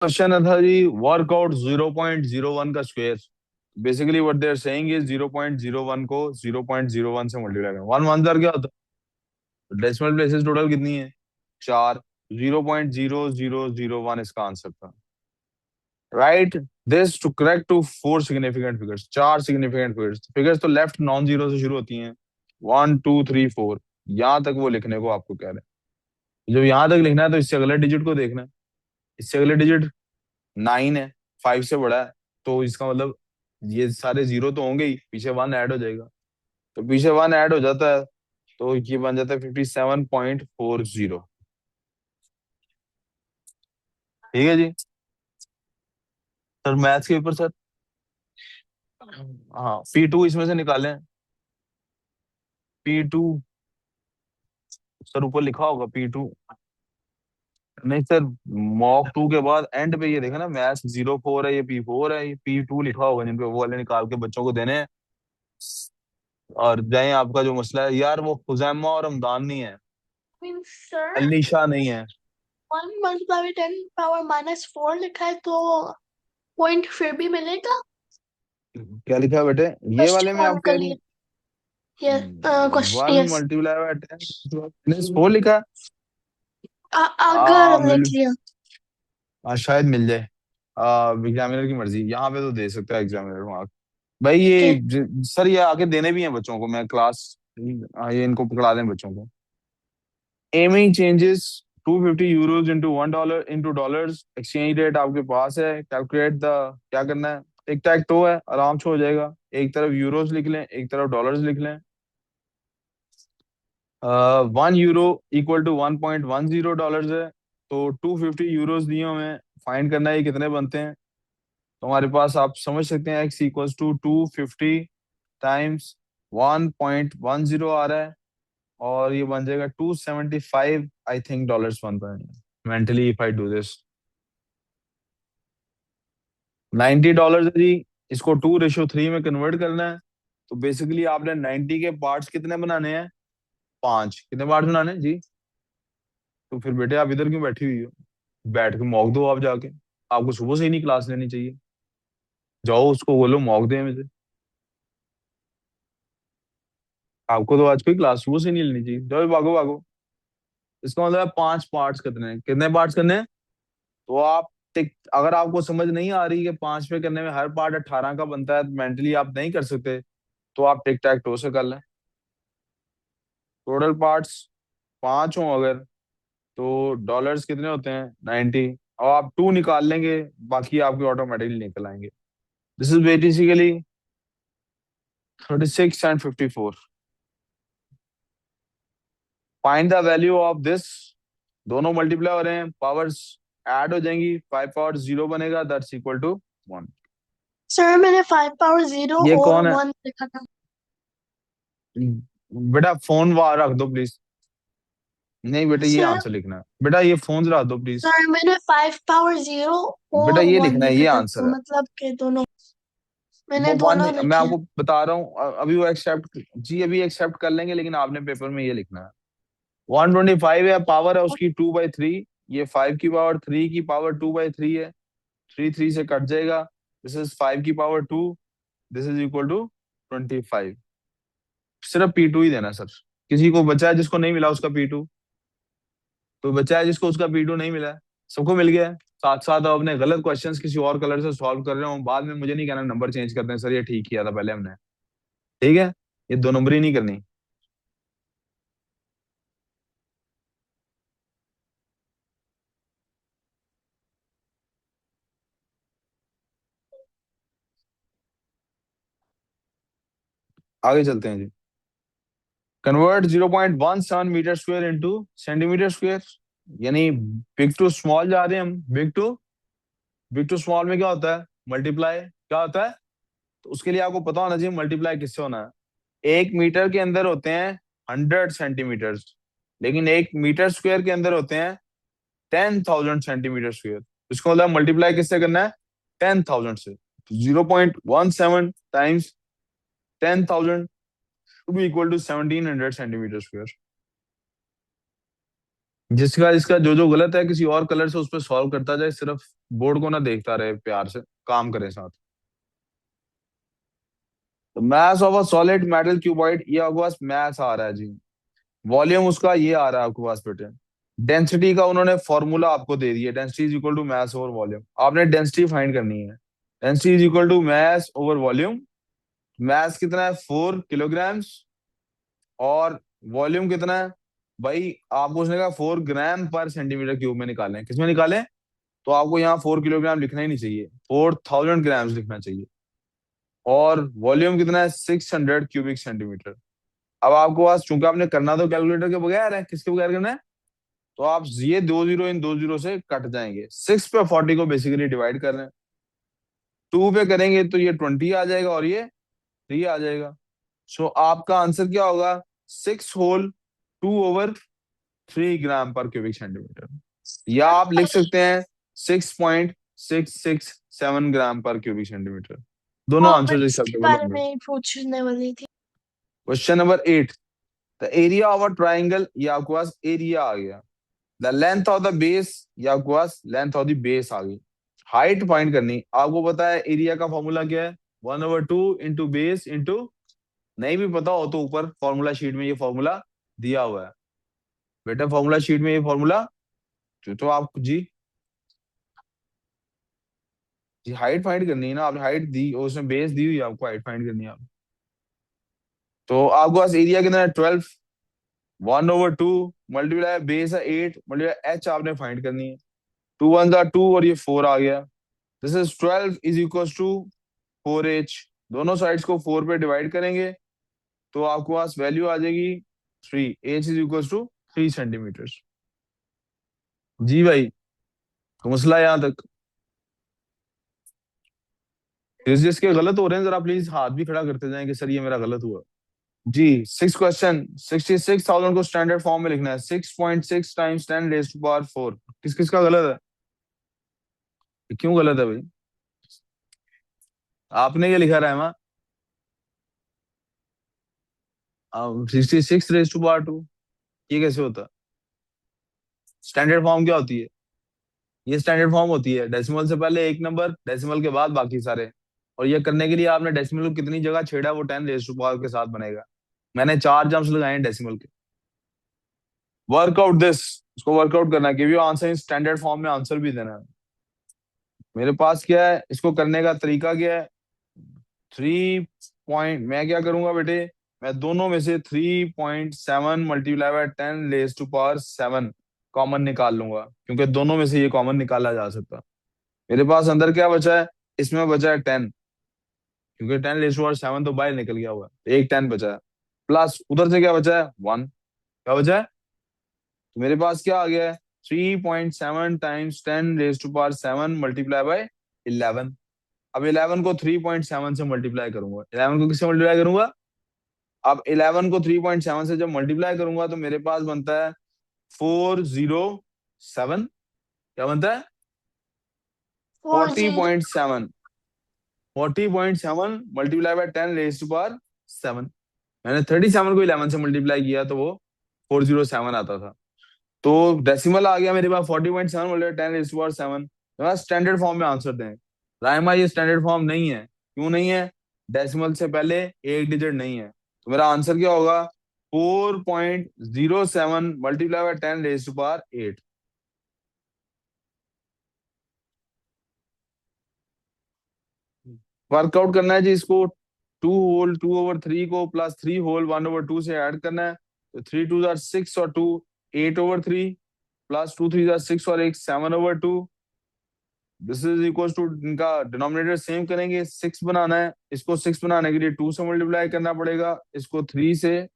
Question था जी, workout 0.01 का square. Basically what they are saying is 0.01 को 0.01 से मल्टीप्लाई करना। वन वन क्या होता है? डेसिमल प्लेसेस टोटल कितनी है? चार। 0.0001 इसका आंसर था। Write this to correct to four significant figures, चार सिग्निफिकेंट फिगर्स। फिगर्स तो लेफ्ट नॉन जीरो से शुरू होती हैं, 1 2 3 4, यहाँ तक वो लिखने को आपको कह रहे हैं। जब यहाँ तक लिखना है तो इससे अगले डिजिट को देखना है। इससे अगले डिजिट 9 है, 5 से बड़ा है, तो इसका मतलब ये सारे जीरो तो होंगे ही, पीछे वन ऐड हो जाएगा। तो पीछे वन ऐड हो जाता है तो ये बन जाता है 57.40। ठीक है जी। सर मैथ्स के ऊपर सर, हाँ P2 इसमें से निकालें। P2 सर ऊपर लिखा होगा P2। नहीं सर, मॉक टू के बाद एंड पे ये देखा ना, मैथ्स 04 है, ये P4 है, ये P2 लिखा होगा, जिनपे वो वाले निकाल के बच्चों को देने हैं। और जाए, आपका जो मसला है यार, वो खुजैमा और रमदान नहीं है, मीन सर अलीशा नहीं है। 1 × 10⁻⁴ लिखा है तो पॉइंट फिर भी मिलेगा। क्या लिखा है बेटे? ये वाले क्वेश्चन में वन आप कह कर रही लिए। हैं? ये question 1 yes. Multiply by 10 four लिखा है। अगर मिल, लिख लिया। शायद मिल जाए। एग्जामिनर की मर्जी, यहाँ पे तो दे सकता है एग्जामिनर मार्क। भाई ओके सर ये आके देने भी हैं बच्चों को, मैं क्लास, ये इनको पकड़ा दें बच्चों को। Aiming changes 250 euros into $1 into dollars, exchange rate आपके पास है, कैलकुलेट द, क्या करना है? टिक टैक टो है, आराम से हो जाएगा। एक तरफ यूरोज लिख लें, एक तरफ डॉलर्स लिख लें। 1 यूरो इक्वल टू $1.10 है, तो 250 यूरोज दिए हुए हैं, फाइंड करना है ये कितने बनते हैं। तो हमारे पास आप समझ सकते हैं एक्स इक्वल्स टू 250 टाइम्स 1.10 आ रहा है, और ये बन जाएगा 275 आई थिंक डॉलर्स बन पाएंगे mentally if I do this. $90 है जी, इसको 2:3 में कन्वर्ट करना है। तो बेसिकली आपने 90 के पार्ट्स कितने बनाने हैं? पांच। कितने पार्ट्स बनाने हैं जी? तो फिर बेटे आप इधर क्यों बैठी हुई हो? बैठ के मॉक दो आप जाके। आपको सुबह से ही नहीं क्लास लेनी चाहिए? जाओ उसको बोलो मॉक दे मुझे। आपको तो आज कोई क्लास सुबह से नहीं लेनी चाहिए, जाओ भागो भागो। इसका मतलब है पांच पार्ट्स कितने हैं, कितने पार्ट्स करने हैं? तो आप टिक, अगर आपको समझ नहीं आ रही कि पांच पे करने में हर पार्ट 18 का बनता है, मेंटली आप नहीं कर सकते, तो आप टिक टैक टो से कर लें। टोटल पार्ट्स पांच हों अगर, तो डॉलर्स कितने होते हैं? 90। और आप टू निकाल लेंगे, बाकी आपके ऑटोमेटिकली निकल आएंगे। This is basically 36 and 54। Find the value of this. दोनों मल्टीप्लाई हो रहे हैं, पावर्स ऐड हो जाएंगी, 5 पावर 0 बनेगा, दैट्स इक्वल टू 1। सर मैंने 5 × 0 ये और कौन है? 1 लिखा था। बेटा फोन वहां रख दो प्लीज। नहीं बेटा ये सर आंसर लिखना है, बेटा ये फोन रख दो प्लीज। सर मैंने 5 × 0 बेटा और ये 1 लिखना है, लिखा ये था, आंसर तो है। मतलब के दोनों मैंने वो वन, दोनों मैं लिखे हैं। आपको बता रहा हूँ, अभी वो एक्सेप्ट जी, अभी एक्सेप्ट कर लेंगे, लेकिन आपने पेपर में ये लिखना है। 125 है, पावर है उसकी 2/3। ये 5 की पावर 3 की पावर 2/3 है। 3 3 से कट जाएगा। दिस इज 5 की power 2। This is equal to 25। सिर्फ P2 ही देना सर। किसी को बचा है जिसको नहीं मिला उसका P2? तो बचा है जिसको उसका P2 नहीं मिला है? सबको मिल गया है? साथ साथ अब अपने गलत क्वेश्चंस किसी और कलर से सॉल्व कर रहे हो, बाद में मुझे नहीं कहना नंबर चेंज करते हैं सर, ये ठीक किया था पहले हमने। ठीक है, ये दो नंबरी नहीं करनी। आगे चलते हैं जी। Convert 0.17 metre square into centimetre square, यानी बिग टू स्मॉल जा रहे हैं हम। बिग टू स्मॉल में क्या होता है? मल्टीप्लाई। क्या होता है? तो उसके लिए आपको पता होना चाहिए मल्टीप्लाई किससे होना है। 1 मीटर के अंदर होते हैं 100 सेंटीमीटर, लेकिन 1 मीटर स्क्वायर के अंदर होते हैं 10,000 सेंटीमीटर स्क्वायर। इसको मतलब मल्टीप्लाई किससे करना है? 10,000 से। 0.17 times 10,000 to be equal to 1,700 centimetre square. जिसका जिसका जो जो गलत है किसी और कलर से उस पर सॉल्व करता जाए, सिर्फ बोर्ड को ना देखता रहे, प्यार से काम करे साथ। तो mass of a solid metal cuboid, ये आपके पास मास आ रहा है जी। वॉल्यूम उसका ये आ रहा है आपके पास बेटे। डेंसिटी का उन्होंने फॉर्मूला आपको दे दिया, density is equal to mass over volume. आपने डेंसिटी फाइंड करनी है। Density is equal to mass over volume. Mass कितना है 4 किलोग्राम्स, और वॉल्यूम कितना है भाई, आपको उसने कहा 4 ग्राम पर सेंटीमीटर क्यूब में निकालें, किसमें निकालें? तो आपको यहाँ 4 किलोग्राम लिखना ही नहीं चाहिए, 4000 ग्राम्स लिखना चाहिए। और वॉल्यूम कितना है 600 क्यूबिक सेंटीमीटर। अब आपको पास, चूंकि आपने करना तो कैलकुलेटर के बगैर है, किसके बगैर करना है? तो आप ये 2 जीरो इन 2 जीरो से कट जाएंगे, 6 पे 40 को बेसिकली डिवाइड कर रहे हैं। 2 पे करेंगे तो ये 20 आ जाएगा और ये 3 आ जाएगा। सो आपका आंसर क्या होगा? 6 होल 2/3 ग्राम पर क्यूबिक सेंटीमीटर। या आप लिख सकते हैं 6.667 ग्राम पर क्यूबिक सेंटीमीटर। दोनों हाँ, मैं आंसर इसके एक्सेप्टेबल बारे होंगे। में ही पूछने वाली थी। Question number 8। The area of a triangle, ये आपके पास एरिया आ गया। The length of the base, ये आपके पास लेंथ ऑफ द बेस आ गई। हाइट फाइंड करनी, आपको पता है एरिया का फॉर्मूला क्या है? 1/2 इंटू बेस इंटू, नहीं भी पता हो तो ऊपर फॉर्मूला शीट में ये फॉर्मूला दिया हुआ है बेटा। फॉर्मूला शीट में ये फॉर्मूला, तो आप जी, जी हाइट फाइंड करनी है ना, आपने हाइट दी और उसमें बेस दी हुई है, आपको हाइट फाइंड करनी है आप। तो आपके पास एरिया कितना है 12, 1/2 मल्टीप्लाई बेस है 8 मल्टीप्लाई एच आपने फाइंड करनी है। 2 1 2 और ये 4 आ गया। This is 12 is equal to 4h। दोनों साइड्स को 4 पे डिवाइड करेंगे तो आपके पास वैल्यू आ जाएगी 3। H is equal to 3 centimetre. जी भाई, तो मसला यहाँ तक। जिसके गलत हो रहे हैं जरा प्लीज हाथ भी खड़ा करते जाएं कि सर ये मेरा गलत हुआ। जी, 6 क्वेश्चन। 66,000 को स्टैंडर्ड फॉर्म में लिखना है। 6.6 टाइम्स 10 रेज टू पावर 4। किस किस का गलत है? ये क्यों गलत है भाई? आपने ये लिखा रहमा, 66 रेज टू पावर 2, ये कैसे होता है? स्टैंडर्ड फॉर्म क्या होती है? ये स्टैंडर्ड फॉर्म होती है डेसिमल से पहले एक नंबर, डेसिमल के बाद बाकी सारे। और ये करने के लिए आपने डेसिमल को कितनी जगह छेड़ा, वो 10 रेज टू पावर के साथ बनेगा। मैंने 4 जम्स लगाए हैं डेसिमल के। वर्कआउट दिस, इसको वर्कआउट करना है, give you answer in standard form में आंसर भी देना है। मेरे पास क्या है, इसको करने का तरीका क्या है? 3 मैं क्या करूंगा बेटे, मैं दोनों में से 3.7 multiply by 10 raise to power 7 common निकाल लूंगा, क्योंकि दोनों में से ये कॉमन निकाला जा सकता। मेरे पास अंदर क्या बचा है? इसमें बचा है 10, क्योंकि 10 रेज टू पावर 7 तो बाहर निकल गया हुआ है, तो एक 10 बचा है। प्लस उधर से क्या बचा है? 1। क्या बचा है? तो मेरे पास क्या आ गया है? 3.7 times 10 raise to power 7 multiply by 11। अब 11 को 3.7 से मल्टीप्लाई करूंगा। 11 को किससे मल्टीप्लाई करूंगा? अब 11 को 3.7 से जब मल्टीप्लाई करूंगा तो मेरे पास बनता है 407। क्या बनता है? Four forty zero point seven 40.7 multiply by 10 raise to power 7। मैंने 37 को 11 से मल्टीप्लाई किया तो वो 407 आता था। तो डेसिमल आ गया मेरे पास 40.7 multiply 10 raise to power 7। Standard form में आंसर दें। राइमा ये स्टैंडर्ड फॉर्म नहीं है, क्यों नहीं है? डेसिमल से पहले एक डिजिट नहीं है। तो मेरा आंसर क्या होगा? 4.07 multiply by 10 raise to power 8। Workout करना है जी इसको। 2 होल 2/3 को प्लस 3 होल 1/2 से ऐड करना है। तो 3 2 6 और 2 8/3, प्लस 2 3 6 और एक 7/2। दिस इज इक्वल टू, इनका डिनोमिनेटर सेम करेंगे, 6 बनाना है। इसको 6 बनाने के लिए 2 से मल्टीप्लाई करना पड़ेगा, इसको 3 से।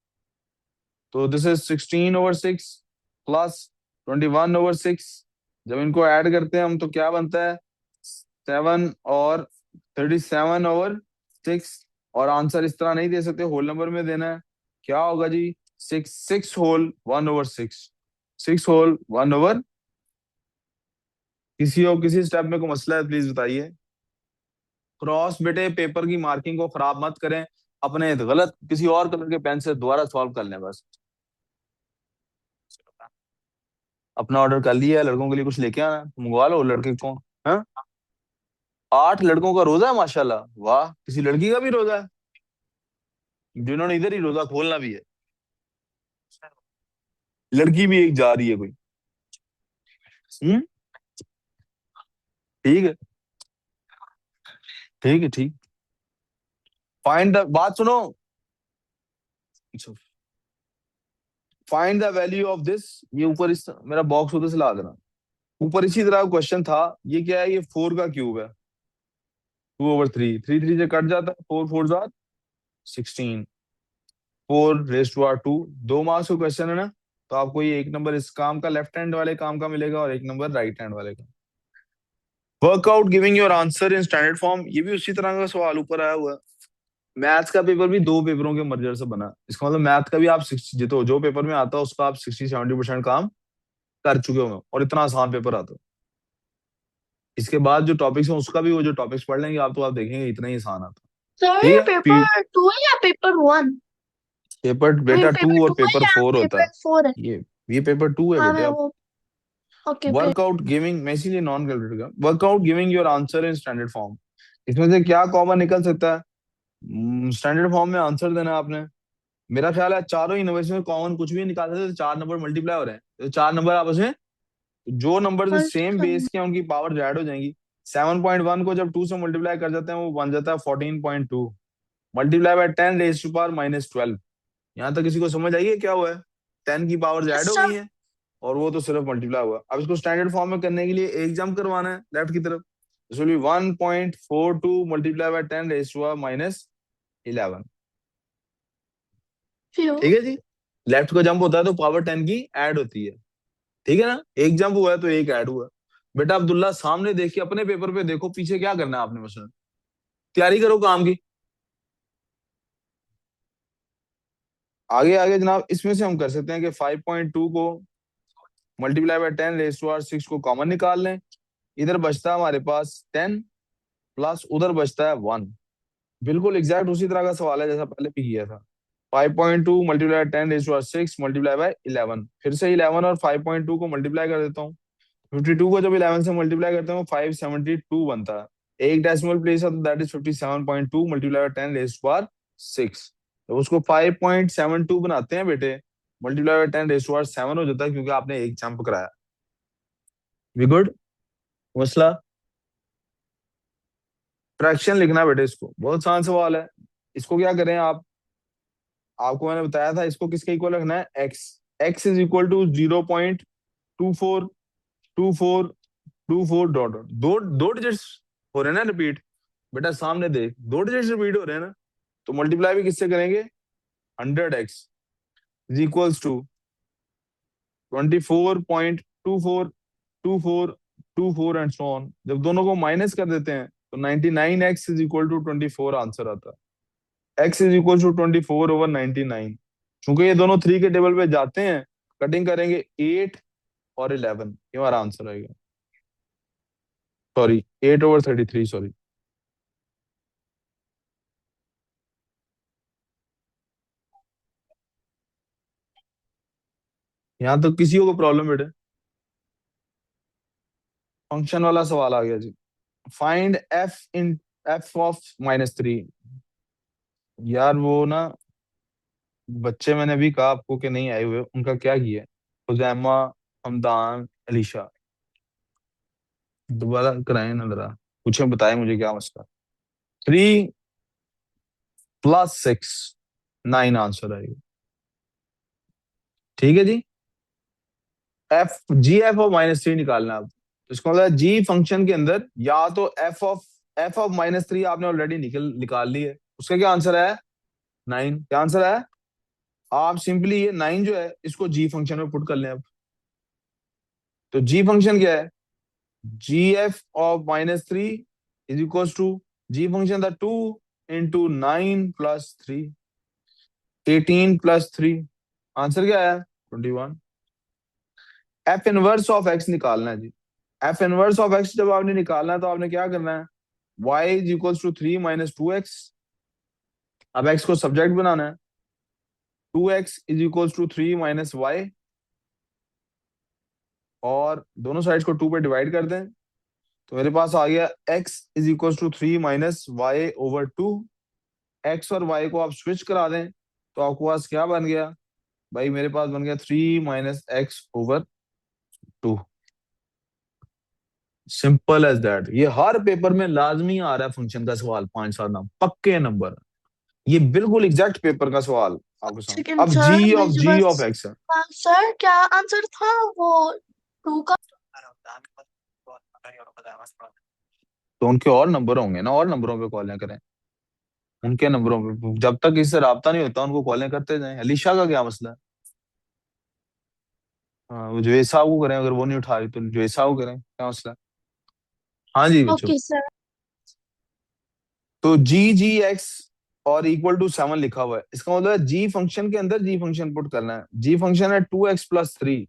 तो दिस इज 16/6 प्लस 21/6। जब इनको ऐड करते हैं हम तो क्या बनता है? 7 और 37/6। और आंसर इस तरह नहीं दे सकते, होल नंबर में देना है। क्या होगा जी? 6 होल 1/6। 6 होल 1/। किसी और किसी स्टेप में कोई मसला है प्लीज बताइए। क्रॉस बेटे पेपर की मार्किंग को खराब मत करें, अपने गलत किसी और कलर के पेन से दोबारा सॉल्व कर लें बस। अपना ऑर्डर कर लिया है, लड़कों के लिए कुछ लेके आना है, तो मंगवा लो लड़के को। हाँ, 8 लड़कों का रोजा है माशाल्लाह, वाह। किसी लड़की का भी रोजा है, जिन्होंने इधर ही रोजा खोलना भी है। लड़की भी एक जा रही है कोई। हम्म। ठीक है, ठीक है, ठीक। फाइंड द, बात सुनो। Find the value of this. ये ऊपर इस मेरा बॉक्स उधर से ला देना। ऊपर इसी तरह क्वेश्चन था। ये क्या है? ये 4 का क्यूब है। 2/3, 3 3 से कट जाता है, 4 4 जार 16, 4 raised to 2। 2 मार्क्स का क्वेश्चन है ना, तो आपको ये एक नंबर इस काम का, लेफ्ट हैंड वाले काम का मिलेगा, और एक नंबर राइट हैंड वाले का। Workout giving your answer in standard form, ये भी उसी तरह का सवाल ऊपर आया हुआ है। मैथ्स का पेपर भी 2 पेपरों के मर्जर से बना। इसका मतलब मैथ का भी आप 60, जो पेपर में आता है उसका आप 60-70% काम कर चुके होंगे, और इतना आसान पेपर आता है। इसके बाद जो टॉपिक्स हैं उसका भी, वो जो टॉपिक्स पढ़ लेंगे आप, तो आप देखेंगे इतना ही आसान आता सर है। ये ठीक है। पेपर 2 है या पेपर 1? पेपर नहीं, बेटा 2 पेपर और 2 है पेपर या 4 होता पेपर है। 4 है? ये पेपर 2 है हाँ बेटे मैं आप। वो, ओके ओके। वर्कआउट गिविंग, मैं इसीलिए नॉन कैलकुलेटर का, workout giving your answer in standard form. इसमें से क्या कॉमन निकल सकता है? स्टैंडर्ड फॉर्म में आंसर देना है आपने। मेरा ख्याल है चारों यूनिवर्सिटी में कॉमन कुछ भी निकाल सकते, तो 4 नंबर मल्टीप्लाई हो रहे हैं, तो 4 नंबर आपस में, जो नंबर सेम बेस के हैं उनकी पावर ऐड हो जाएंगी। 7.1 को जब 2 से मल्टीप्लाई कर जाते हैं वो बन जाता है 14.2, multiply by 10 raised to power -12। यहाँ तक किसी को समझ आई है क्या हुआ है? 10 की पावर यस ऐड हो सर। गई है, और वो तो सिर्फ मल्टीप्लाई हुआ। अब इसको स्टैंडर्ड फॉर्म में करने के लिए एक जंप करवाना है लेफ्ट की तरफ। This will be 1.42 multiply by 10 raised to power -11। फिर ठीक है जी। लेफ्ट का जंप होता है तो पावर 10 की ऐड होती है। ठीक है ना, एक जंप हुआ है तो एक ऐड हुआ। बेटा अब्दुल्ला, सामने देखिए, अपने पेपर पे देखो, पीछे क्या करना है आपने, मसलन तैयारी करो काम की। आगे आगे जनाब, इसमें से हम कर सकते हैं कि 5.2 को multiply by 10 raised to power 6 को कॉमन निकाल लें। इधर बचता है हमारे पास 10, प्लस उधर बचता है 1। बिल्कुल एग्जैक्ट उसी तरह का सवाल है जैसा पहले भी किया था। 5.2 multiply 10 raised to power 6 multiply by 11। फिर से 11 और 5.2 को मल्टीप्लाई कर देता हूँ। 52 को जब 11 से मल्टीप्लाई करते हैं 572 बनता है। एक डेसिमल प्लेस है तो that is 57.2 multiply by 10 raised to power 6। तो उसको 5.72 बनाते हैं बेटे, multiply by 10 raised to power 7 हो जाता है, क्योंकि आपने एक जंप कराया। We good? मसला फ्रैक्शन लिखना है बेटे, इसको बहुत आसान सवाल है। इसको क्या करें आप, आपको मैंने बताया था इसको किसके इक्वल रखना है, X. X is equal to 0.242424 dot dot, दो दो डिजिट्स हो रहे हैं ना रिपीट। बेटा सामने देख, दो डिजिट्स रिपीट हो रहे हैं ना, तो मल्टीप्लाई भी किससे करेंगे? 100x is equals to 24.242424 and so on. जब दोनों को माइनस कर देते हैं तो 99x is equal to 24 answer आता है। x is equal to 24/99। चूंकि ये दोनों 3 के टेबल पे जाते हैं, कटिंग करेंगे 8 और 11, ये हमारा आंसर आएगा। Sorry, 8/33, sorry. यहाँ तो किसी को प्रॉब्लम बेटे? फंक्शन वाला सवाल आ गया जी। Find f of -3। यार वो ना, बच्चे मैंने अभी कहा आपको कि नहीं आए हुए, उनका क्या किया है? खुजैमा, हमदान, अलीशा, दोबारा कराए ना जरा, पूछे, बताए मुझे क्या मसला। 3 + 6 9 आंसर आएगा। ठीक है जी। f(g(f)(-3) निकालना है अब। तो इसका मतलब जी फंक्शन के अंदर या तो f(f)(-3) आपने ऑलरेडी निकाल ली है, उसका क्या आंसर है? 9। क्या आंसर है? आप सिंपली ये 9 जो है इसको जी फंक्शन में पुट कर लें अब। तो जी फंक्शन क्या है? g(f)(-3) is equal to, G function था 2 इंटू 9 + 3, 18 + 3। आंसर क्या है? 21। एफ इनवर्स ऑफ एक्स निकालना है जी। एफ इनवर्स ऑफ एक्स जब आपने निकालना है तो आपने क्या करना है? y is equal to 3 - 2x। अब x को सब्जेक्ट बनाना है। 2x is equal to 3 - y। और दोनों साइड को 2 पे डिवाइड कर दें, तो मेरे पास आ गया x is equal to 3 minus Y over 2। X और वाई को आप स्विच करा दें तो आपके पास क्या बन गया भाई, मेरे पास बन गया 3 - x/2। Simple as that. ये हर पेपर में लाजमी आ रहा है फंक्शन का सवाल, 5 7 नंबर पक्के नंबर। ये बिल्कुल एग्जैक्ट पेपर का सवाल आपके सामने। सेकंड अब सर, मुझे जी ऑफ बस एक्स है। सर क्या आंसर था वो 2 का? तो उनके और नंबर होंगे ना, और नंबरों पे कॉलें करें, उनके नंबरों पे जब तक इससे राब्ता नहीं होता उनको कॉलें करते जाएं। अलीशा का क्या मसला है? हाँ, वो जुएद साहब को करें, अगर वो नहीं उठा रही तो जुएद साहब को करें, क्या मसला है? हाँ जी बच्चों। Okay sir. तो g(x) और इक्वल टू 7 लिखा हुआ है, इसका मतलब है g फंक्शन के अंदर g फंक्शन पुट करना है। g फंक्शन है 2x+3,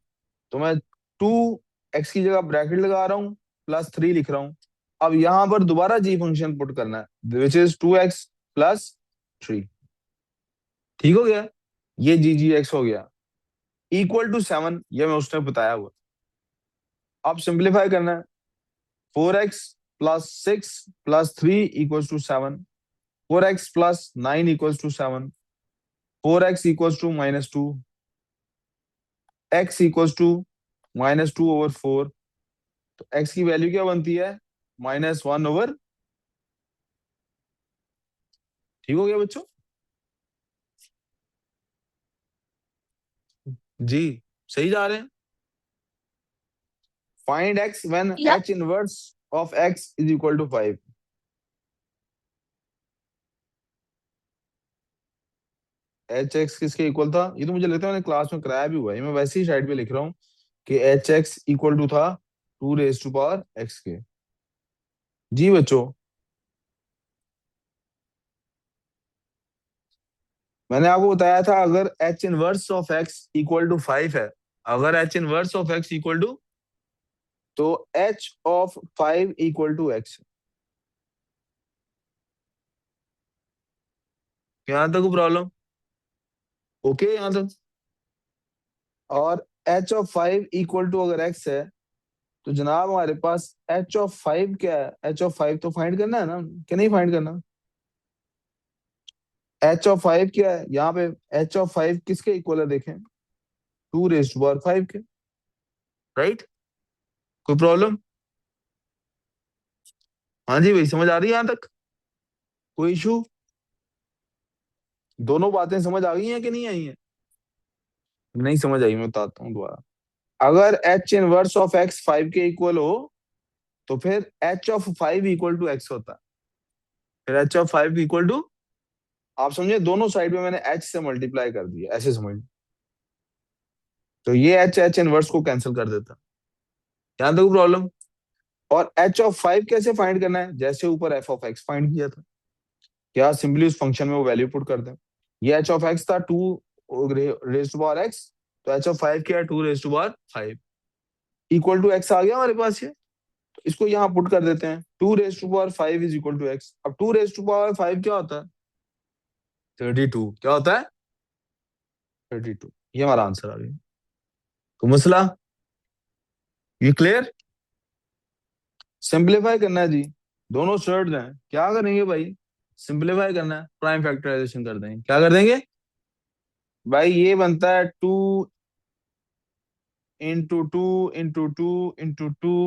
तो मैं 2x की जगह ब्रैकेट लगा रहा हूँ, +3 लिख रहा हूँ। अब यहां पर दोबारा g फंक्शन पुट करना है, विच इज 2x+3। ठीक हो गया, ये g(x) हो गया। इक्वल टू 7, ये मैं उसने बताया हुआ। अब सिंप्लीफाई करना है, 4x+6+3 equal to 7, 4x+9 equal to 7, 4x equals to -2, x equals to -2/4। तो x की वैल्यू क्या बनती है, -1/। ठीक हो गया बच्चों? जी, सही जा रहे हैं। फाइंड x व्हेन या h inverse of x is equal to 5। H X किसके इक्वल था, ये तो मुझे लगता है मैंने क्लास में कराया भी हुआ है, मैं वैसे ही साइड पे लिख रहा हूँ कि एच एक्स इक्वल टू था 2 raised to power x के। जी बच्चों, मैंने आपको बताया था अगर H inverse of X equal to 5 है, अगर H inverse of X equal to, तो H of 5 equal to X. यहां तक प्रॉब्लम ओके यहां तक? और एच ऑफ 5 इक्वल टू अगर एक्स है, तो जनाब हमारे पास एच ऑफ 5 क्या है, एच ऑफ 5 तो फाइंड करना है ना, क्या नहीं फाइंड करना? एच ऑफ 5 क्या है यहाँ पे, एच ऑफ 5 किसके इक्वल है देखें, 2 raised to power 5 के। राइट, कोई प्रॉब्लम? हाँ जी भाई, समझ आ रही है यहां तक? कोई इशू? दोनों बातें समझ आ गई हैं कि नहीं आई हैं? नहीं समझ आई, मैं बताता हूँ दोबारा। अगर एच इनवर्स ऑफ एक्स 5 के इक्वल हो, तो फिर H of 5 equal to X होता है। फिर एच ऑफ 5 इक्वल टू, आप समझे, दोनों साइड में मैंने एच से मल्टीप्लाई कर दिया, ऐसे समझ। तो ये एच एच इनवर्स को कैंसिल कर देता। यहां तक प्रॉब्लम? और एच ऑफ 5 कैसे फाइंड करना है, जैसे ऊपर एफ ऑफ एक्स फाइंड किया था, क्या सिंपली उस फंक्शन में वो वैल्यू पुट कर दें। ये एच ऑफ एक्स था 2 raised to power x, तो एच ऑफ 5 क्या है, 2 raised to power 5 equal to X आ गया हमारे पास ये। तो इसको यहाँ पुट कर देते हैं, 2 raised to power 5 is equal to X. अब 2 raised to power 5 क्या होता है, 32। क्या होता है, 32। ये हमारा आंसर आ गया। तो मसला ये क्लियर? सिंप्लीफाई करना है जी, दोनों शर्ट हैं, क्या करेंगे भाई, सिंप्लीफाई करना है, प्राइम फैक्टराइजेशन कर देंगे, क्या कर देंगे भाई, ये बनता है 2 × 2 × 2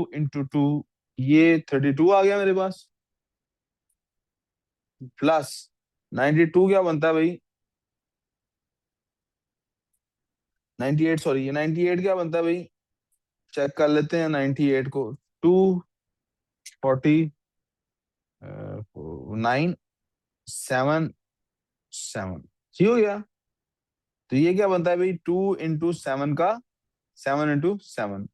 × 2 ये 32 आ गया मेरे पास, प्लस 92 क्या बनता है भाई, 98, सॉरी, ये 98 क्या बनता है भाई, चेक कर लेते हैं 98 को, 247 ठीक हो गया। तो ये क्या बनता है भाई, 2 × 7 का 7 × 7।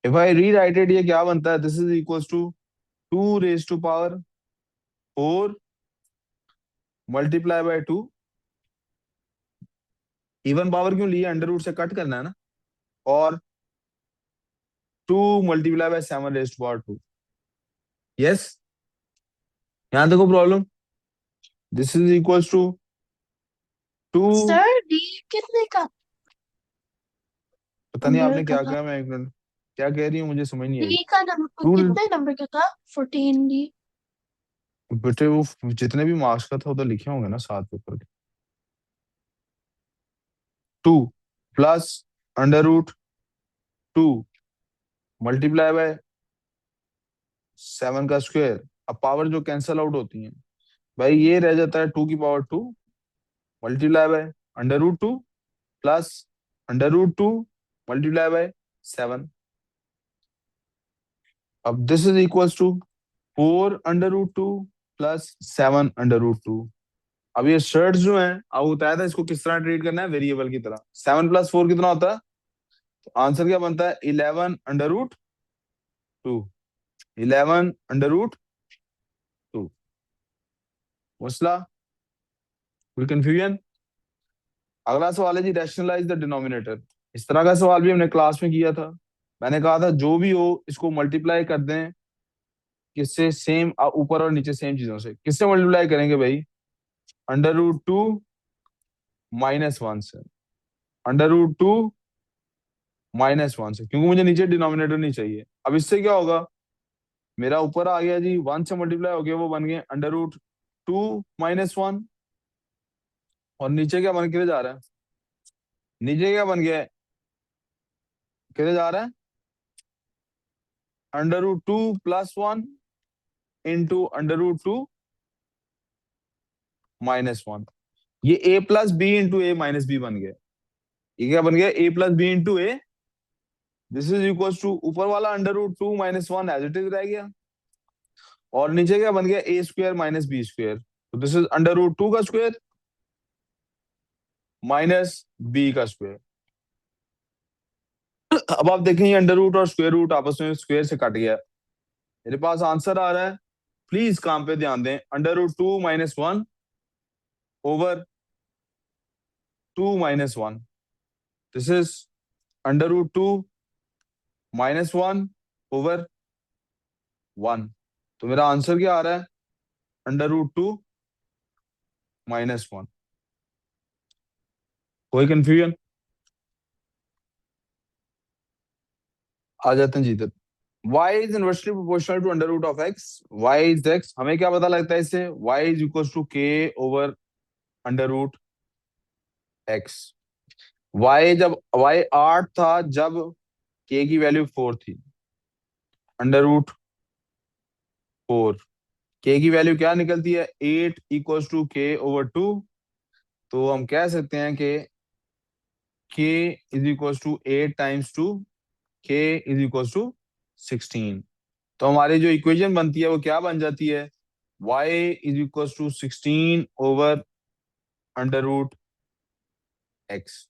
इफ आई रीराइट इट, ये क्या बनता है, this is equals to 2 raised to power 4 multiply by 2। Even power क्यों लिए, अंडर रूट से कट करना है ना, और 2 × 7 raised to power 2। यस, यहां देखो problem, this is equals to 2। Sir D कितने का? पता नहीं नंबर आपने का क्या था। कहा, मैं एक मिनट क्या कह रही हूँ मुझे समझ नहीं आई। डी का नंबर टू, कितने नंबर का था? 14 डी। बेटे वो जितने भी मार्क्स का था वो तो लिखे होंगे ना 7 पेपर के। 2 प्लस √2 मल्टीप्लाई बाय 7 का स्क्वायर। अब पावर जो कैंसल आउट होती है भाई, ये रह जाता है 2 की power 2 multiply by √2 plus √2 multiply by 7। अब this is equals to 4 √2 plus 7 √2। अब ये शर्ट जो है, अब बताया था इसको किस तरह ट्रीट करना है, वेरिएबल की तरह। 7 + 4 कितना होता है? तो आंसर क्या बनता है? 11 √2। 11 √2। मसला? कोई कंफ्यूजन? अगला सवाल है जी, रैशनलाइज द डिनोमिनेटर। इस तरह का सवाल भी हमने क्लास में किया था। मैंने कहा था जो भी हो इसको मल्टीप्लाई कर दें किससे? सेम ऊपर और नीचे सेम चीजों से। किससे मल्टीप्लाई करेंगे भाई? √2 -1 से। √2 -1 से, क्योंकि मुझे नीचे डिनोमिनेटर नहीं चाहिए। अब इससे क्या होगा? मेरा ऊपर आ गया जी 1 से मल्टीप्लाई हो गया, वो बन गए √2 - 1। और नीचे क्या बन के जा रहा है? नीचे क्या बन गया है? किधर जा रहा है? √2 + 1 इंटू √2 - 1। ये a + b × a - b बन गया। ये क्या बन गया? a + b × a। This is equal to ऊपर वाला √2 - 1 एज इट इज रह गया, और नीचे क्या बन गया? a² - b²। तो दिस इज √2 का स्क्वायर माइनस b का स्क्वायर। अब आप देखें ये अंडर रूट और स्क्वायर रूट आपस में स्क्वायर से कट गया। मेरे पास आंसर आ रहा है। प्लीज काम पे ध्यान दें। √2 - 1 ओवर 2 - 1। This is √2 - 1 over 1। तो मेरा आंसर क्या आ रहा है? √2 - 1। कोई कंफ्यूजन? आ जाते हैं जी तक। y is inversely proportional to √(x). y is x। हमें क्या पता लगता है इससे? y is equal to k over √x। जब y 8 था जब k की वैल्यू 4 थी। √4 k की वैल्यू क्या निकलती है? 8 इक्वल टू k/2। तो हम कह सकते हैं कि k is equal to 8 × 2, k is equal to 16। तो हमारी जो इक्वेशन बनती है वो क्या बन जाती है? y is equal to 16 over √x।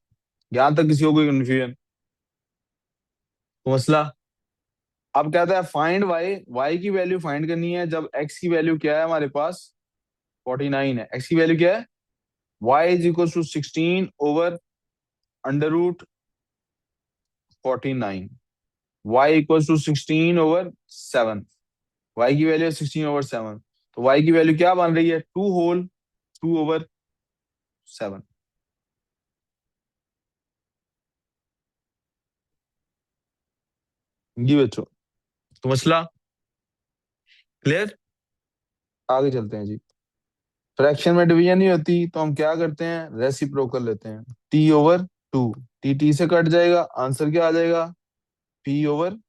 यहां तक किसी को कोई कंफ्यूजन? मसला? अब कहता है फाइंड y की वैल्यू फाइंड करनी है जब x की वैल्यू क्या है हमारे पास? 49 है। x की वैल्यू क्या है? y is equal to 16 over √49। y equal to 16 over 7। y की वैल्यू है 16/7। तो y की वैल्यू क्या बन रही है? 2 होल 2/7। जी बच्चों, तो मसला क्लियर? आगे चलते हैं जी। फ्रैक्शन में डिवीजन नहीं होती तो हम क्या करते हैं? रेसिप्रोकल लेते हैं। t/2। t से कट जाएगा, आंसर क्या आ जाएगा? p/2।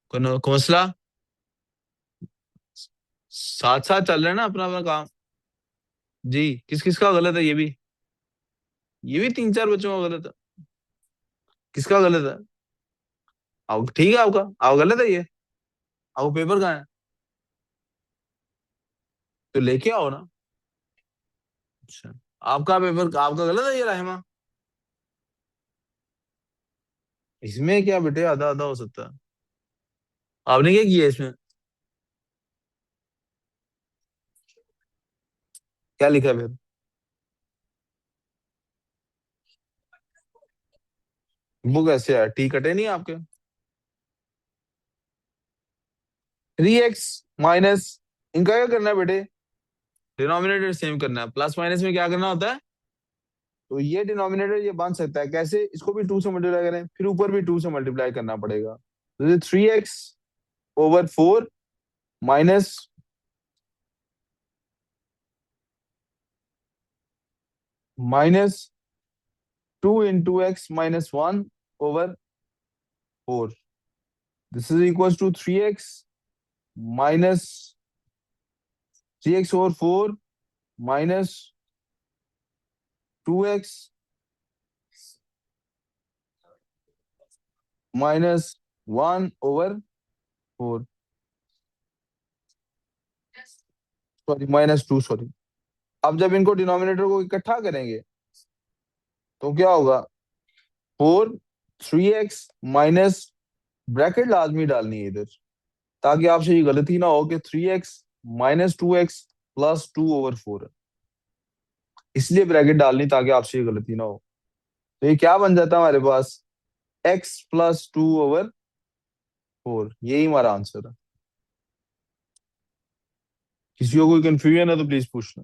को मसला? साथ साथ चल रहे हैं ना अपना अपना काम। जी, किस किस का गलत है? ये भी 3 4 बच्चों का गलत है। किसका गलत है? आओ ठीक है, आपका आओ गलत है ये। आओ पेपर कहाँ है? तो लेके आओ ना। अच्छा, आपका पेपर आपका गलत है ये रहमा? इसमें क्या बेटे, आधा आधा हो सकता है। आपने क्या किया इसमें? क्या लिखा है फिर? वो कैसे है? टी कटे नहीं आपके? 3x माइनस, इनका क्या करना है बेटे? डिनोमिनेटर सेम करना है। प्लस माइनस में क्या करना होता है? तो ये डिनोमिनेटर ये बन सकता है कैसे, इसको भी 2 से मल्टीप्लाई करें, फिर ऊपर भी 2 से मल्टीप्लाई करना पड़ेगा, तो ये 3x/4 minus -2 × x - 1/4, this is equal to 3x/4 minus 2x -1/4, sorry -2, sorry. अब जब इनको डिनोमिनेटर को इकट्ठा करेंगे तो क्या होगा, 4 3x माइनस, ब्रैकेट लाजमी डालनी है इधर ताकि आपसे ये गलती ना हो कि 3x - 2x + 2/4 है, इसलिए ब्रैकेट डालनी ताकि आपसे ये गलती ना हो। तो ये क्या बन जाता है हमारे पास, x + 2/4, यही हमारा आंसर है। किसी को कोई कंफ्यूजन है तो प्लीज पूछना।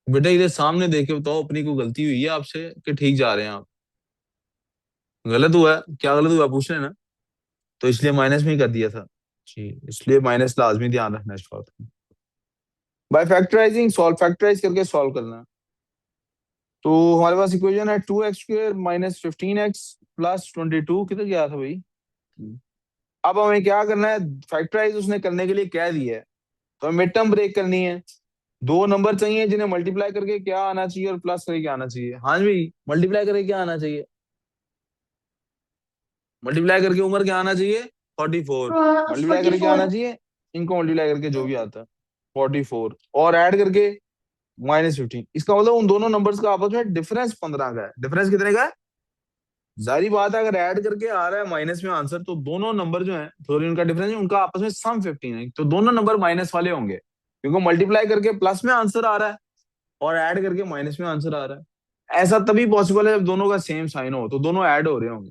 बेटा इधर सामने देख के बताओ अपनी कोई गलती हुई है आपसे कि ठीक जा रहे हैं आप, गलत हुआ है, क्या गलत हुआ पूछ लेना, तो इसलिए माइनस में ही कर दिया था जी, इसलिए माइनस लाजमी ध्यान रखना इस बात का। बाय फैक्टराइजिंग सॉल्व, फैक्टराइज करके सॉल्व करना है। तो हमारे पास इक्वेशन है 2x² - 15x + 22, किधर गया था भाई। अब हमें क्या करना है, फैक्टराइज उसने करने के लिए कह दिया है, तो हमें मिड टर्म ब्रेक करनी है। दो नंबर चाहिए जिन्हें मल्टीप्लाई करके क्या आना चाहिए और प्लस करके क्या आना चाहिए। हाँ जी भाई, मल्टीप्लाई करके क्या आना चाहिए, मल्टीप्लाई करके उम्र क्या आना चाहिए, 44, मल्टीप्लाई करके क्या 44। आना चाहिए, इनको मल्टीप्लाई करके जो भी आता है 44, और ऐड करके -15। इसका मतलब उन दोनों नंबर्स का आपस में डिफरेंस 15 का है। डिफरेंस कितने का है, जारी बात है अगर ऐड करके आ रहा है माइनस में आंसर, तो दोनों नंबर जो है सॉरी उनका डिफरेंस है, उनका आपस में सम 15 है, तो दोनों नंबर माइनस वाले होंगे, क्योंकि मल्टीप्लाई करके प्लस में आंसर आ रहा है और ऐड करके माइनस में आंसर आ रहा है। ऐसा तभी पॉसिबल है जब दोनों का सेम साइन हो, तो दोनों ऐड हो रहे होंगे।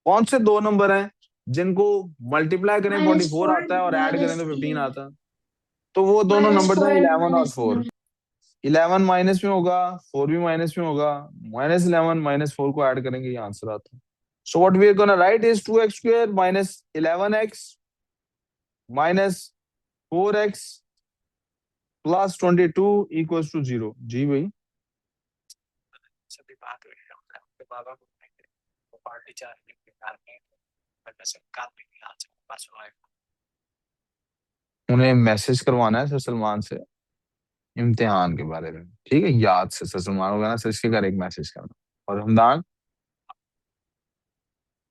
कौन से दो नंबर हैं जिनको मल्टीप्लाई करें -4 44 आता है और ऐड करें तो 15 -3 आता है, तो वो दोनों नंबर हैं -4 11 और 4। 11 माइनस में होगा, 4 भी माइनस में होगा, -11 -4 को ऐड करेंगे, ये आंसर आता है। So what we are gonna write is 2x² - 11x -4x + 22 = 0। जी भाई, सभी बात हुई है उनके बाबा को वो पार्टी चाह रही है कार में, बट वैसे कार में नहीं आ सकता बस वो उन्हें मैसेज करवाना है सर सलमान से इम्तिहान के बारे में, ठीक है, याद से सर सलमान को कहना सर इसके घर एक मैसेज करना। और हमदान,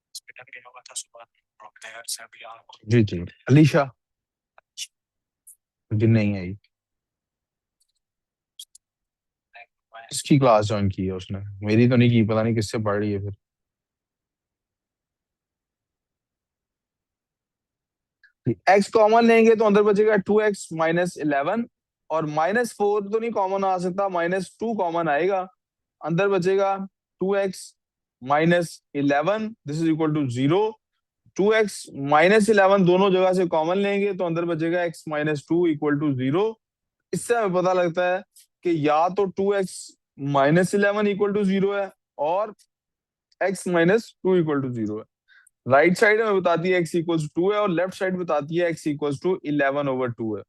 हॉस्पिटल गया हुआ था सुबह, प्रोक्लेयर से अभी आ जी जी, अलीशा जी नहीं आई, इसकी क्लास ज्वाइन की है उसने, मेरी तो नहीं की, पता नहीं किससे पढ़ रही है फिर। एक्स कॉमन लेंगे तो अंदर बचेगा 2x - 11, और -4 तो नहीं कॉमन आ सकता, -2 कॉमन आएगा, अंदर बचेगा 2x - 11, this is equal to 0। 2x - 11 दोनों जगह से कॉमन लेंगे तो अंदर बचेगा x - 2 = 0। इससे हमें पता लगता है कि या तो 2x - 11 = 0 है और x - 2 = 0 है। राइट साइड में बताती है x = 2 है और लेफ्ट साइड बताती है x = 11/2 है,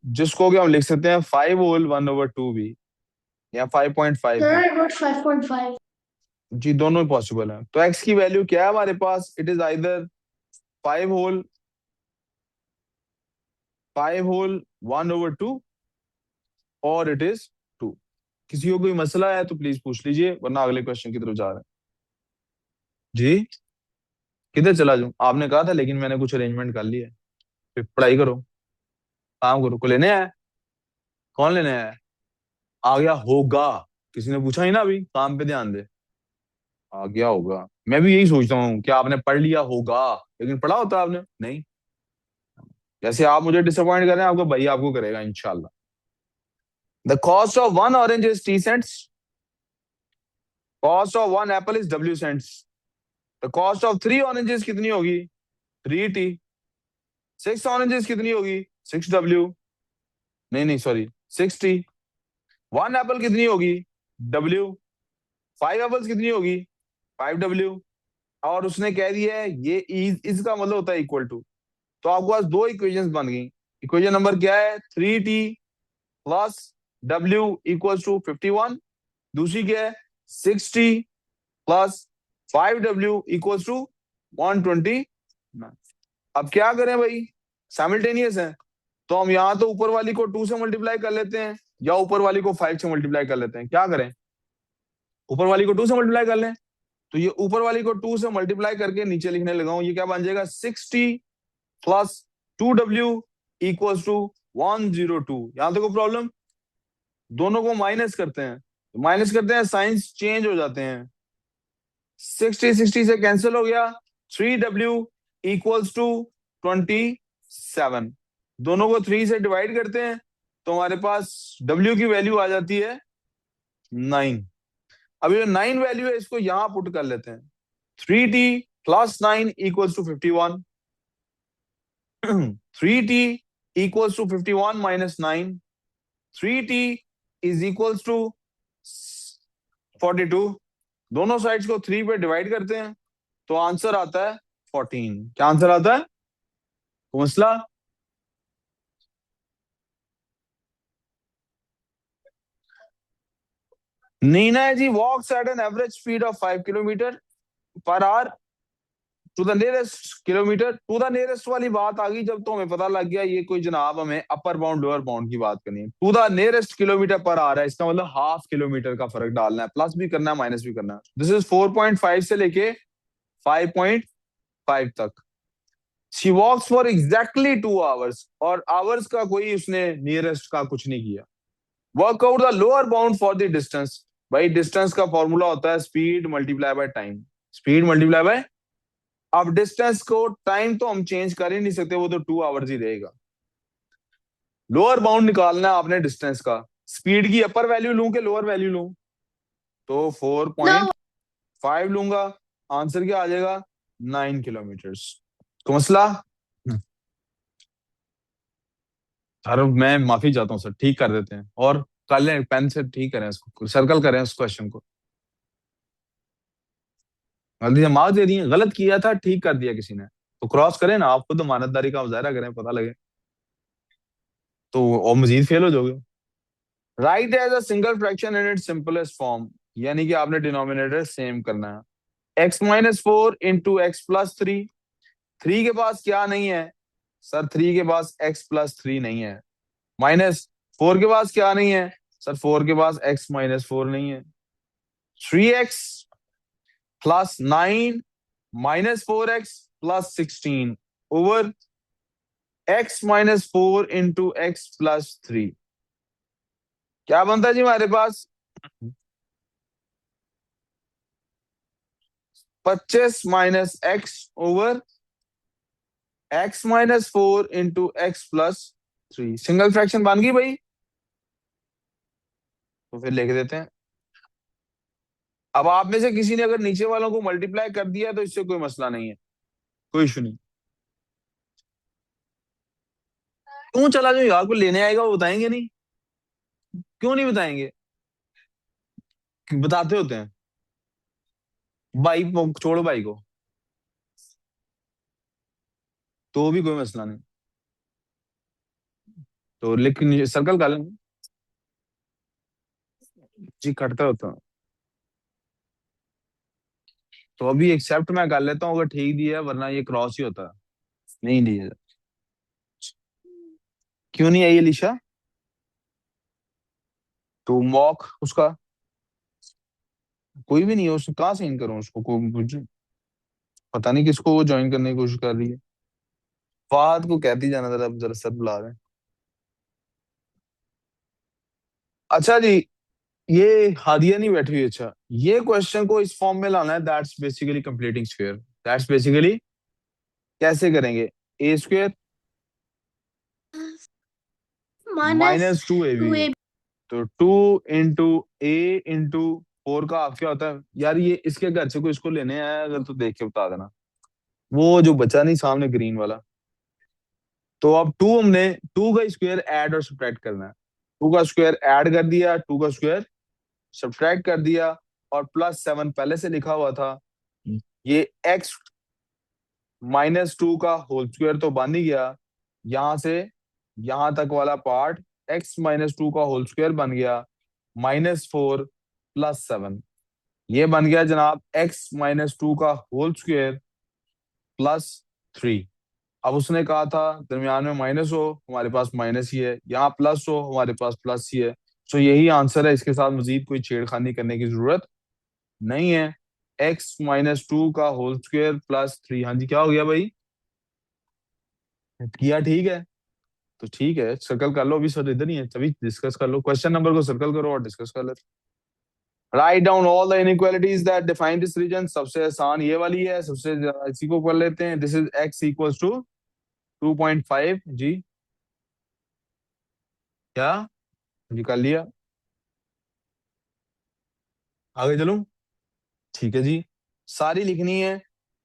जिसको कि हम लिख सकते हैं 5 होल 1/2 भी, या 5.5 भी। Sir, I got 5.5. जी दोनों पॉसिबल है। तो x की वैल्यू क्या है हमारे पास, इट इज आइदर 5 होल 1/2 और इट इज 2। किसी को कोई मसला है तो प्लीज पूछ लीजिए, वरना अगले क्वेश्चन की तरफ जा रहे हैं। जी, किधर चला जाऊं, आपने कहा था, लेकिन मैंने कुछ अरेंजमेंट कर लिया है। फिर पढ़ाई करो, काम करो, को लेने आया है? कौन लेने आया है? आ गया होगा, किसी ने पूछा ही ना, अभी काम पे ध्यान दे। आ गया होगा, मैं भी यही सोचता हूँ कि आपने पढ़ लिया होगा, लेकिन पढ़ा होता आपने नहीं। जैसे आप मुझे डिसअपॉइंट कर रहे हैं, आपका भाई आपको करेगा इंशाल्लाह। The cost of one orange is T cents, cost of one Apple is W cents, the cost of 3 oranges कितनी होगी, 3T, 6 ऑरेंजेस कितनी होगी, 6W, नहीं नहीं सॉरी 60। 1 एप्पल कितनी होगी? W। 5 एप्पल्स कितनी होगी? 5W। और उसने कह दिया है ये इसका मतलब होता है इक्वल टू। तो आपके पास दो इक्वेशंस बन गई। इक्वेशन नंबर क्या है? 3T plus W equals to 51। दूसरी क्या है? 6T plus 5W equals to 120। अब क्या करें भाई, साइमल्टेनियस है, तो हम यहाँ तो ऊपर वाली को 2 से मल्टीप्लाई कर लेते हैं या ऊपर वाली को 5 से मल्टीप्लाई कर लेते हैं। क्या करें? ऊपर वाली को 2 से मल्टीप्लाई कर लें। तो ये ऊपर वाली को 2 से मल्टीप्लाई करके नीचे लिखने लगा हूं। ये क्या बन जाएगा? 6T plus 2W equals to 102। यहां तक प्रॉब्लम? दोनों को माइनस करते हैं, माइनस करते हैं साइंस चेंज हो जाते हैं। 60 से कैंसिल हो गया। 3W equals to 27। दोनों को 3 से डिवाइड करते हैं तो हमारे पास W की वैल्यू आ जाती है 9। अब ये 9 वैल्यू है, इसको यहां पुट कर लेते हैं। 3T plus 9 equals to 51। 3T equals to 51 minus 9. 3T is equals to 42। दोनों साइड्स को 3 पे डिवाइड करते हैं तो आंसर आता है 14। क्या आंसर आता है? तो मसला नीना है जी walks at an average speed of 5 kilometre per hour to the nearest kilometre. To the nearest वाली बात आ गई जब, तो हमें पता लग गया ये कोई जनाब हमें अपर बाउंड लोअर बाउंड की बात करनी है। टू द नियरेस्ट किलोमीटर पर आ रहा है, इसका मतलब हाफ किलोमीटर का फर्क डालना है, प्लस भी करना है माइनस भी करना है। दिस इज 4.5 से लेके 5.5 तक। She walks for exactly 2 hours, और आवर्स का कोई उसने नियरेस्ट का कुछ नहीं किया। Work out the lower bound for the distance. भाई डिस्टेंस का फॉर्मूला होता है speed multiply by time. Speed multiply by, अब डिस्टेंस को टाइम तो हम चेंज कर ही नहीं सकते, वो तो 2 आवर्स ही रहेगा। लोअर बाउंड निकालना है आपने डिस्टेंस का। स्पीड की अपर वैल्यू लूं कि लोअर वैल्यू लूं? तो 4.5 लूंगा। आंसर क्या आ जाएगा? 9 किलोमीटर्स। तो मसला सर, मैं माफी चाहता हूँ सर, ठीक कर देते हैं और कर लें, पेन से ठीक करें इसको, सर्कल करें उस क्वेश्चन को। गलती से मार्क्स दे दिए, गलत किया था ठीक कर दिया किसी ने, तो क्रॉस करें ना, आप खुद ईमानदारी का मुजाहरा करें, पता लगे तो, और मजीद फेल हो जाओगे। Write as a single fraction in its simplest form, यानी कि आपने डिनोमिनेटर सेम करना है। x-4 into x plus 3। 3 के पास क्या नहीं है सर? 3 के पास x+3 नहीं है। माइनस 4 के पास क्या नहीं है सर? 4 के पास x-4 नहीं है। 3x plus 9 minus 4x plus 16 over x-4 into x+3। क्या बनता है जी हमारे पास? 25 minus x over x-4 into x+3। Single fraction बन गई भाई, तो फिर लिख देते हैं। अब आप में से किसी ने अगर नीचे वालों को मल्टीप्लाई कर दिया तो इससे कोई मसला नहीं है, कोई इशू नहीं। क्यों चला जो यार को लेने आएगा वो बताएंगे नहीं? क्यों नहीं बताएंगे? बताते होते हैं। भाई छोड़ो भाई को, तो भी कोई मसला नहीं, तो लिख सर्कल कर लें जी, कटता होता। तो अभी एक्सेप्ट मैं कर लेता हूँ अगर ठीक दिया है, वरना ये क्रॉस ही होता है। नहीं दिया। क्यों नहीं आई अलीशा? तो मॉक उसका कोई भी नहीं है, उसको कहाँ से इन करूं उसको, पता नहीं किसको वो ज्वाइन करने की कोशिश कर रही है। फहद को कहती जाना जरा, जरा सर बुला रहे हैं। अच्छा जी, ये हादिया नहीं बैठी हुई। अच्छा, ये क्वेश्चन को इस फॉर्म में लाना है, that's basically completing square. That's basically कैसे करेंगे? A² minus minus 2AB। 2ab। तो 2 into A into 4 का आप क्या होता है यार? ये इसके घर से कोई इसको लेने आया अगर तो देख के बता देना। वो जो बचा नहीं सामने ग्रीन वाला, तो अब टू हमने टू का स्क्वायर ऐड और सब्ट्रैक्ट करना है। टू का स्क्वायर ऐड कर दिया, टू का स्क्वायर सब्ट्रैक्ट कर दिया, और +7 पहले से लिखा हुआ था। ये x -2 का होल स्क्वायर तो बन ही गया, यहां से यहां तक वाला पार्ट x -2 का होल स्क्वायर बन गया, -4 +7, ये बन गया जनाब x -2 का होल स्क्वायर +3। अब उसने कहा था दरमियान में माइनस हो, हमारे पास माइनस ही है, यहाँ प्लस हो, हमारे पास प्लस ही है। सो यही आंसर है, इसके साथ मजीद कोई छेड़खानी करने की जरूरत नहीं है। x -2 का होल स्क्वायर +3। हाँ जी, क्या हो गया भाई? किया ठीक है, तो ठीक है, सर्कल कर लो। अभी सर इधर ही है, तभी डिस्कस कर लो। क्वेश्चन नंबर को सर्कल करो और डिस्कस कर लो। Write down all the inequalities that define this region. सबसे आसान ये वाली है, सबसे इसी को कर लेते हैं। This is x equals to 2.5 जी। क्या जी कर लिया? आगे चलूं? ठीक है जी, सारी लिखनी है।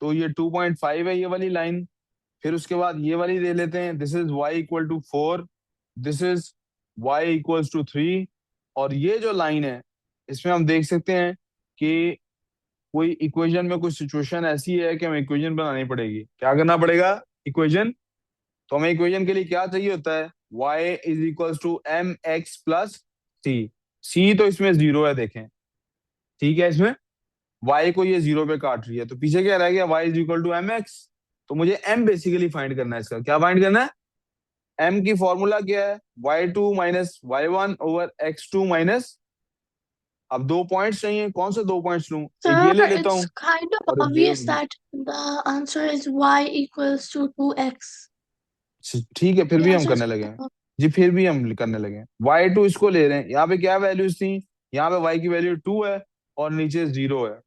तो ये 2.5 है ये वाली लाइन, फिर उसके बाद ये वाली ले लेते हैं। This is y equal to 4, this is y equals to 3। और ये जो लाइन है, इसमें हम देख सकते हैं कि कोई इक्वेशन में कुछ सिचुएशन ऐसी है कि हमें इक्वेशन बनानी पड़ेगी। क्या करना पड़ेगा? इक्वेशन। तो हमें इक्वेशन के लिए क्या चाहिए होता है? y is equals to M x plus c. C तो इसमें जीरो है, देखें, ठीक है। इसमें y को ये जीरो पे काट रही है, तो पीछे क्या रह गया? y is equal to M X. तो मुझे m बेसिकली फाइंड करना है। इसका क्या फाइंड करना है? m की फॉर्मूला क्या है? y2 minus y1 over x2 minus, अब दो पॉइंट्स चाहिए, कौन से दो पॉइंट्स लूं? एक Sir, ये ले लेता it's हूँ kind of और एक ये। obvious that the answer is y equals to 2x. ठीक है, फिर The भी हम answer is करने लगे हैं जी, फिर भी हम करने लगे हैं। y2 इसको ले रहे हैं, यहाँ पे क्या वैल्यूज थी? यहाँ पे y की वैल्यू 2 है और नीचे 0 है,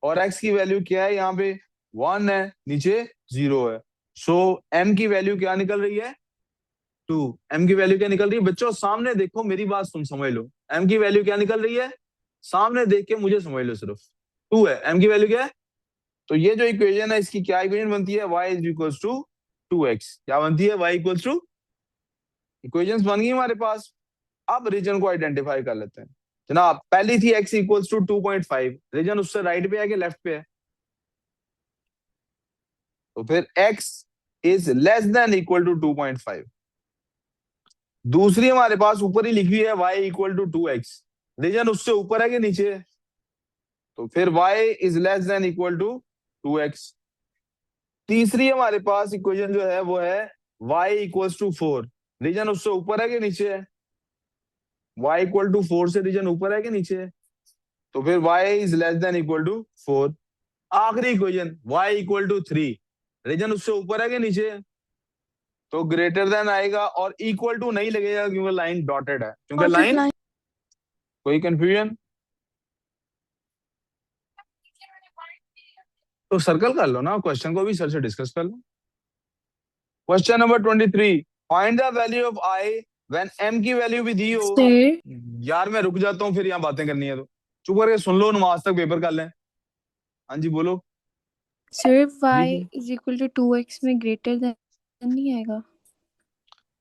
और x की वैल्यू क्या है? यहाँ पे 1 है, नीचे 0 है। सो m की वैल्यू क्या निकल रही है? 2। m की वैल्यू क्या निकल रही है बच्चों? सामने देखो, मेरी बात सुन, समझ लो। m की वैल्यू क्या निकल रही है? सामने देख के मुझे समझ लो, सिर्फ 2 है। m की वैल्यू क्या है? तो ये जो इक्वेशन है, इसकी क्या इक्वेशन बनती है? y is equals to 2x। क्या बनती है? y इक्वल्स टू, इक्वेशंस बन गई हमारे पास। अब रीजन को आइडेंटिफाई कर लेते हैं जनाब। पहली थी x इक्वल्स टू 2.5, रीजन उससे राइट पे है कि लेफ्ट पे है? तो फिर x is less than equal to 2.5। दूसरी हमारे पास ऊपर ही लिखी है y equal to 2x, reason उससे ऊपर है कि नीचे है? तो फिर y is less than equal to 2x। तीसरी हमारे पास इक्वेशन जो है वो है y इक्वल्स टू 4, रीजन उससे ऊपर है कि नीचे है? y इक्वल टू 4 से रीजन ऊपर है कि नीचे है? तो फिर y is less than equal to 4। आखिरी equation y equal to 3, region उससे ऊपर है कि नीचे है? तो ग्रेटर देन आएगा, और इक्वल टू नहीं लगेगा क्योंकि लाइन डॉटेड है, क्योंकि dotted लाइन। line. कोई कंफ्यूजन? तो सर्कल कर लो ना, क्वेश्चन को भी सर से डिस्कस कर लो। Question number 23, find the value of i when m की वैल्यू भी दी हो। सर यार मैं रुक जाता हूँ, फिर यहाँ बातें करनी है तो चुप करके सुन लो, नमाज तक पेपर कर लें। हाँ जी बोलो सर जी। y is equal to 2x में ग्रेटर देन नहीं आएगा?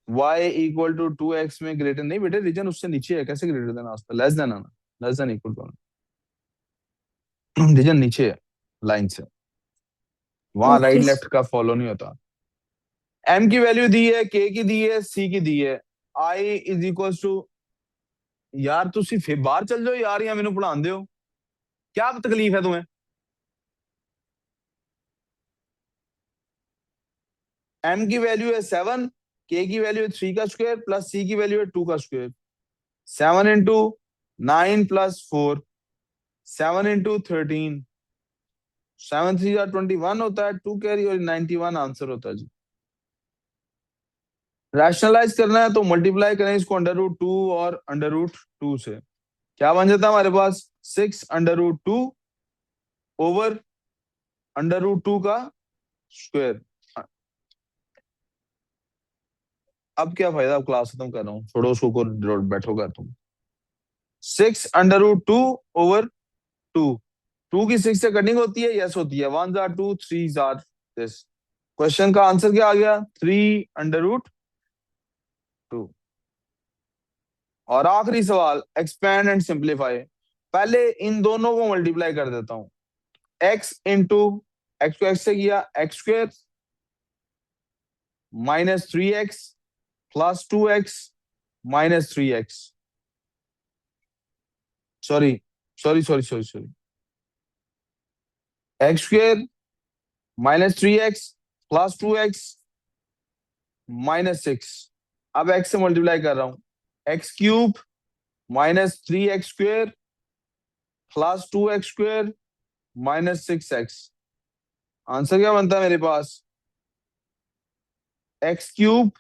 y इक्वल टू 2x में ग्रेटर नहीं बेटे, रीजन उससे नीचे है, कैसे ग्रेटर देन? आज लेस देन आना, less than equal to, region नीचे है लाइन से, वहां राइट ओके लेफ्ट का फॉलो नहीं होता। m की वैल्यू दी है, k की दी है, c की दी है। i इज इक्वल टू, यार तुसी फिर बाहर चल जाओ यार, या मैनू पढ़ांदे हो? क्या तकलीफ है तुम्हें? m की वैल्यू है 7, k की वैल्यू है 3 का स्क्वायर प्लस c की वैल्यू है 2 का स्क्वायर। 7 इंटू 9 प्लस 4, 7 इंटू 13, 7 3 21 होता है, 2 कैरी और 91 आंसर होता है जी। रैशनलाइज करना है तो मल्टीप्लाई करें इसको √2 और √2 से, क्या बन जाता है हमारे पास? 6 √2 ओवर √2 का स्क्वायर। अब क्या फायदा, अब क्लास खत्म कर रहा हूँ, छोड़ो उसको, बैठो कर तुम। 6 √2 ओवर 2, 2 की 6 से कटिंग होती है, यस होती है, 1 जार 2, 3 जार दिस, क्वेश्चन का आंसर क्या आ गया? 3√2। और आखिरी सवाल, एक्सपैंड एंड सिंप्लीफाई। पहले इन दोनों को मल्टीप्लाई कर देता हूं। x इंटू एक्स को x से किया, x² -3x plus 2x -3x। Sorry sorry sorry sorry sorry, x² -3x plus 2x -6। अब x से मल्टीप्लाई कर रहा हूं, x³ -3x² plus 2x² -6x। Answer क्या बनता है मेरे पास? x³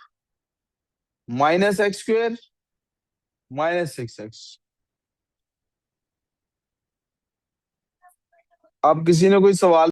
-x² -6x। अब किसी ने कोई सवाल